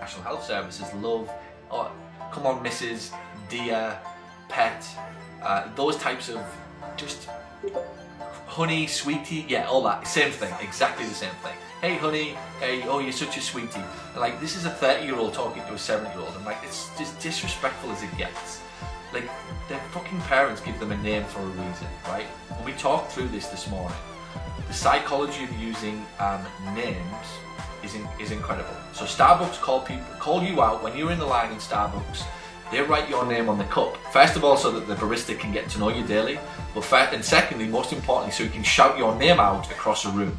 National Health Services, love, oh, come on Mrs, dear, pet, those types of just honey, sweetie, yeah, all that, same thing, exactly the same thing. Hey honey, hey, oh you're such a sweetie. And like, this is a 30-year-old talking to a 7-year-old, and like, it's just disrespectul as it gets. Like, their fucking parents give them a name for a reason, right? And we talked through this morning. The psychology of using names is incredible. So Starbucks call you out when you're in the line in Starbucks. They write your name on the cup. First of all, so that the barista can get to know you daily, and secondly, most importantly, so he can shout your name out across a room.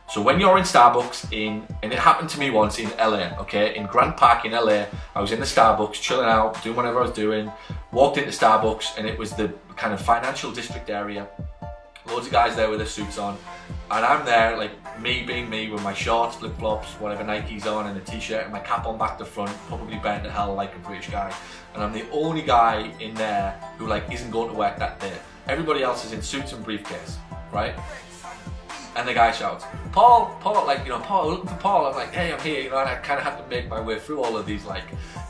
So when you're in Starbucks and it happened to me once in LA, okay, in Grant Park in LA, I was in the Starbucks, chilling out, doing whatever I was doing, walked into Starbucks, and it was the kind of financial district area. Loads of guys there with their suits on, and I'm there, like, me being me, with my shorts, flip-flops, whatever, Nikes on, and a t-shirt, and my cap on back to front, probably bent to hell like a British guy, and I'm the only guy in there who, like, isn't going to work that day. Everybody else is in suits and briefcase, right? And the guy shouts, Paul, like, you know, Paul, looking for Paul. I'm like, hey, I'm here, you know, and I kind of had to make my way through all of these, like,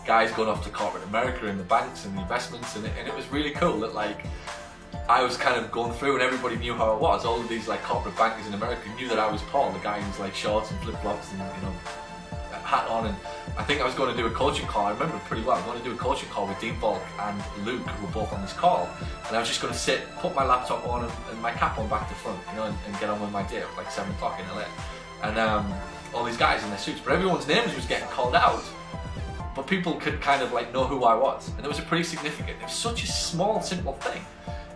guys going off to corporate America and the banks and the investments, and it was really cool that, like, I was kind of going through and everybody knew who I was. All of these, like, corporate bankers in America knew that I was Paul, the guy who's, like, shorts and flip-flops and, you know, hat on. And I think I was going to do a coaching call. I remember it pretty well. I was going to do a coaching call with Dean Falk and Luke, who were both on this call. And I was just going to sit, put my laptop on and my cap on back to front, you know, and get on with my day. It was like 7 o'clock in LA. And all these guys in their suits, but everyone's names was getting called out. But people could kind of, like, know who I was. And it was a pretty significant, it was such a small, simple thing.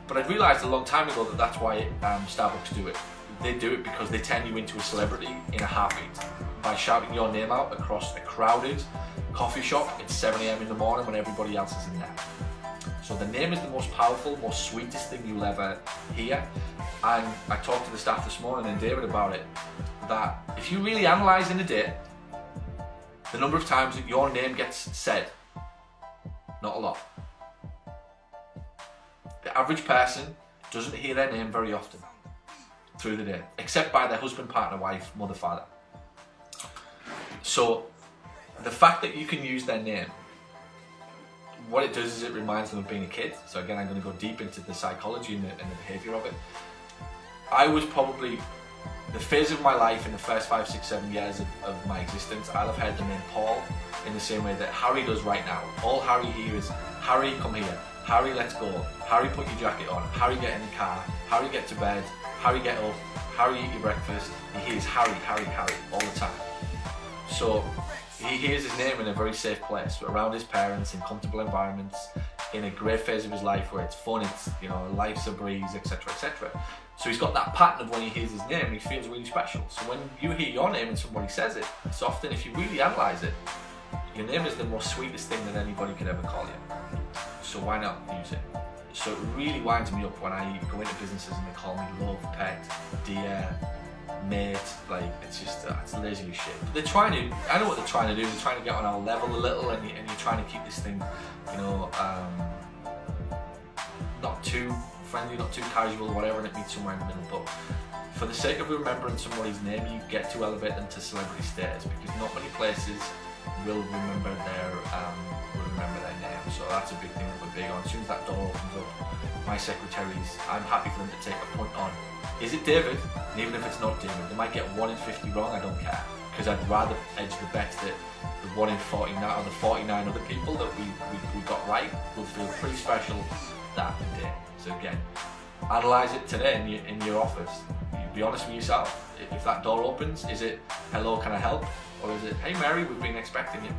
But I realised a long time ago that that's why Starbucks do it. They do it because they turn you into a celebrity in a heartbeat by shouting your name out across a crowded coffee shop at 7 AM in the morning when everybody else is in there. So the name is the most powerful, most sweetest thing you'll ever hear. And I talked to the staff this morning and David about it, that if you really analyse in a day the number of times that your name gets said, not a lot. The average person doesn't hear their name very often through the day, except by their husband, partner, wife, mother, father. So the fact that you can use their name, what it does is it reminds them of being a kid. So again, I'm going to go deep into the psychology and the behaviour of it. I was probably, the phase of my life in the first 5, 6, 7 years of my existence, I'll have heard the name Paul in the same way that Harry does right now. All Harry hears is, Harry, come here. Harry, let's go. Harry, put your jacket on. Harry, get in the car. Harry, get to bed. Harry, get up. Harry, eat your breakfast. He hears Harry, Harry, Harry all the time. So he hears his name in a very safe place, around his parents, in comfortable environments, in a great phase of his life where it's fun, it's, you know, life's a breeze, etc., etc. So he's got that pattern of when he hears his name, he feels really special. So when you hear your name and somebody says it, it's often, if you really analyse it, your name is the most sweetest thing that anybody could ever call you. So why not use it? So it really winds me up when I go into businesses and they call me love, pet, dear, mate. Like, it's just, it's lazy as shit. But they're trying to, I know what they're trying to do, they're trying to get on our level a little, and you're trying to keep this thing, you know, not too friendly, not too casual, whatever, and it meets somewhere in the middle. But for the sake of remembering somebody's name, you get to elevate them to celebrity status, because not many places will remember their name. So that's a big thing that we're big on. As soon as that door opens up, my secretaries, I'm happy for them to take a point on, is it David? And even if it's not David, they might get 1 in 50 wrong, I don't care, because I'd rather edge the bet that the 1 in 49 or the 49 other people that we got right will feel pretty special that day. So again, analyse it today in your office. Be honest with yourself. If that door opens, is it, hello, can I help? Or is it, hey Mary, we've been expecting you?